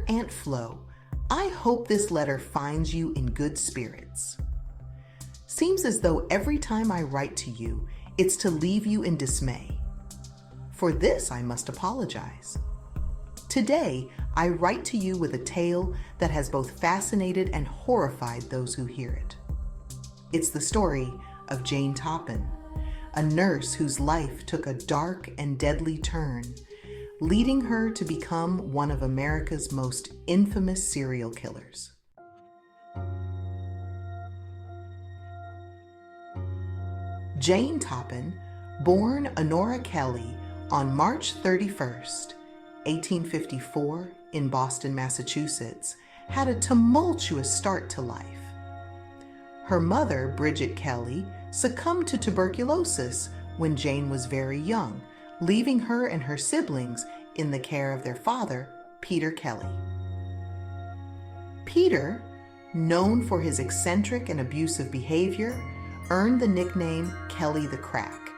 Aunt Flo, I hope this letter finds you in good spirits. Seems as though every time I write to you, it's to leave you in dismay. For this I must apologize. Today, I write to you with a tale that has both fascinated and horrified those who hear it. It's the story of Jane Toppan, a nurse whose life took a dark and deadly turn, leading her to become one of America's most infamous serial killers. Jane Toppan, born Honora Kelly on March 31st, 1854, in Boston, Massachusetts, had a tumultuous start to life. Her mother, Bridget Kelly, succumbed to tuberculosis when Jane was very young, leaving her and her siblings in the care of their father, Peter Kelly. Peter, known for his eccentric and abusive behavior, earned the nickname Kelly the Crack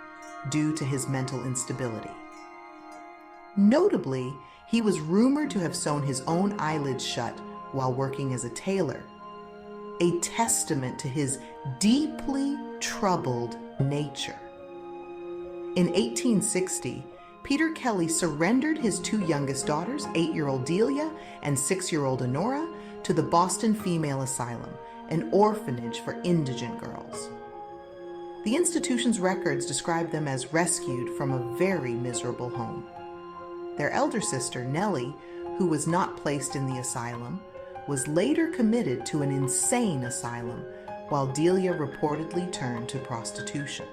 due to his mental instability. Notably, he was rumored to have sewn his own eyelids shut while working as a tailor, a testament to his deeply troubled nature. In 1860, Peter Kelly surrendered his two youngest daughters, 8-year-old Delia and 6-year-old Honora, to the Boston Female Asylum, an orphanage for indigent girls. The institution's records describe them as rescued from a very miserable home. Their elder sister, Nellie, who was not placed in the asylum, was later committed to an insane asylum, while Delia reportedly turned to prostitution.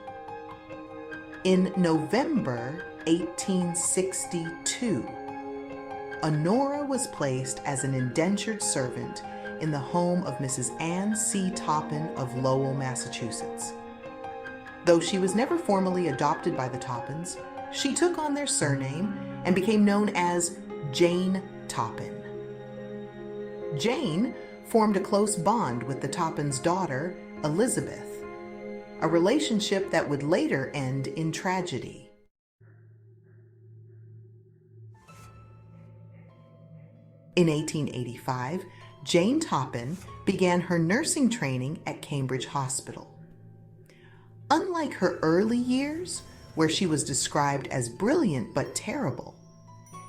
In November 1862, Honora was placed as an indentured servant in the home of Mrs. Anne C. Toppan of Lowell, Massachusetts. Though she was never formally adopted by the Toppans, she took on their surname and became known as Jane Toppan. Jane formed a close bond with the Toppans' daughter, Elizabeth, a relationship that would later end in tragedy. In 1885, Jane Toppan began her nursing training at Cambridge Hospital. Unlike her early years, where she was described as brilliant but terrible,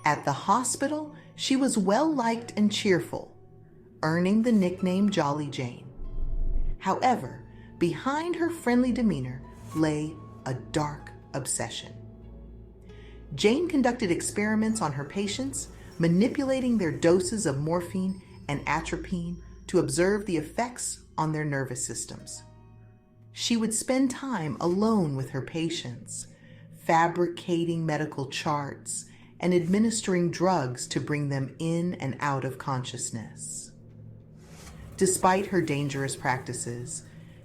at the hospital she was well-liked and cheerful, earning the nickname Jolly Jane. However, behind her friendly demeanor lay a dark obsession. Jane conducted experiments on her patients, manipulating their doses of morphine and atropine to observe the effects on their nervous systems. She would spend time alone with her patients, fabricating medical charts and administering drugs to bring them in and out of consciousness. Despite her dangerous practices,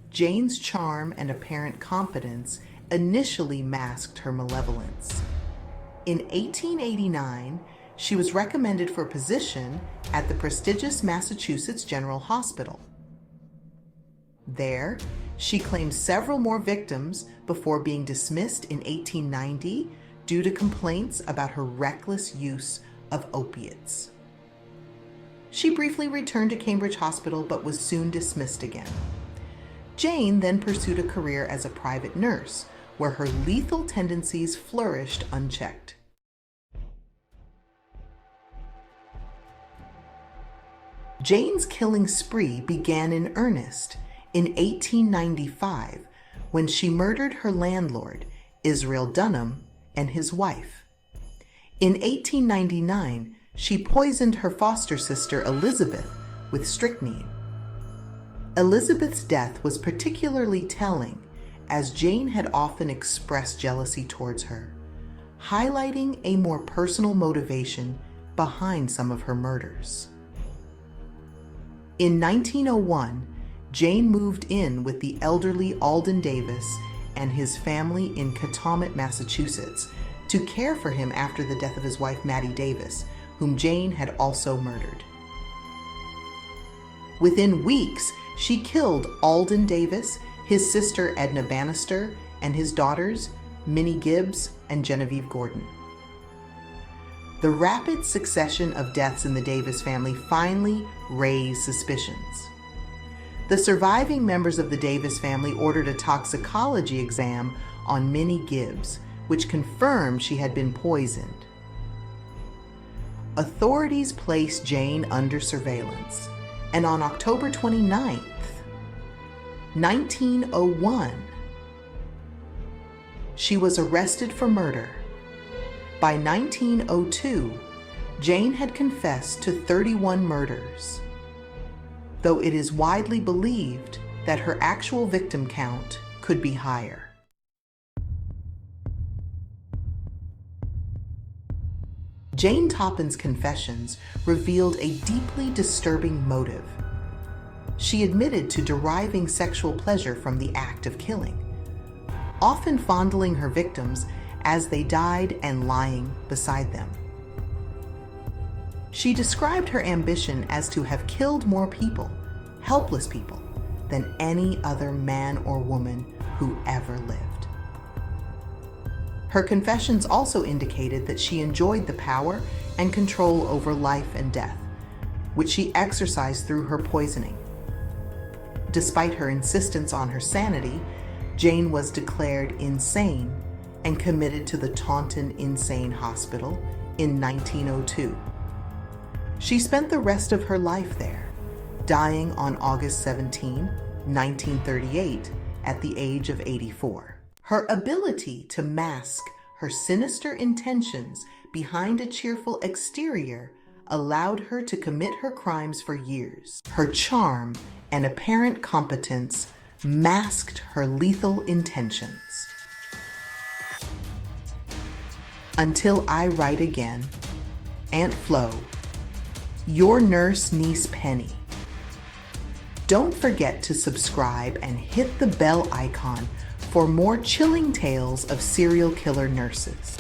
Jane's charm and apparent competence initially masked her malevolence. In 1889, she was recommended for a position at the prestigious Massachusetts General Hospital. There, she claimed several more victims before being dismissed in 1890 due to complaints about her reckless use of opiates. She briefly returned to Cambridge Hospital but was soon dismissed again. Jane then pursued a career as a private nurse, where her lethal tendencies flourished unchecked. Jane's killing spree began in earnest in 1895 when she murdered her landlord, Israel Dunham, and his wife. In 1899, she poisoned her foster sister Elizabeth with strychnine. Elizabeth's death was particularly telling, as Jane had often expressed jealousy towards her, highlighting a more personal motivation behind some of her murders. In 1901, Jane moved in with the elderly Alden Davis and his family in Catawba, Massachusetts, to care for him after the death of his wife Mattie Davis, whom Jane had also murdered. Within weeks, she killed Alden Davis, his sister Edna Bannister, and his daughters Minnie Gibbs and Genevieve Gordon. The rapid succession of deaths in the Davis family finally raised suspicions. The surviving members of the Davis family ordered a toxicology exam on Minnie Gibbs, which confirmed she had been poisoned. Authorities placed Jane under surveillance, and on October 29th, 1901, she was arrested for murder. By 1902, Jane had confessed to 31 murders, though it is widely believed that her actual victim count could be higher. Jane Toppan's confessions revealed a deeply disturbing motive. She admitted to deriving sexual pleasure from the act of killing, often fondling her victims as they died and lying beside them. She described her ambition as to have killed more people, helpless people, than any other man or woman who ever lived. Her confessions also indicated that she enjoyed the power and control over life and death, which she exercised through her poisoning. Despite her insistence on her sanity, Jane was declared insane and committed to the Taunton Insane Hospital in 1902. She spent the rest of her life there, dying on August 17, 1938, at the age of 84. Her ability to mask her sinister intentions behind a cheerful exterior allowed her to commit her crimes for years. Her charm and apparent competence masked her lethal intentions. Until I write again, Aunt Flo, your nurse niece Penny. Don't forget to subscribe and hit the bell icon for more chilling tales of serial killer nurses.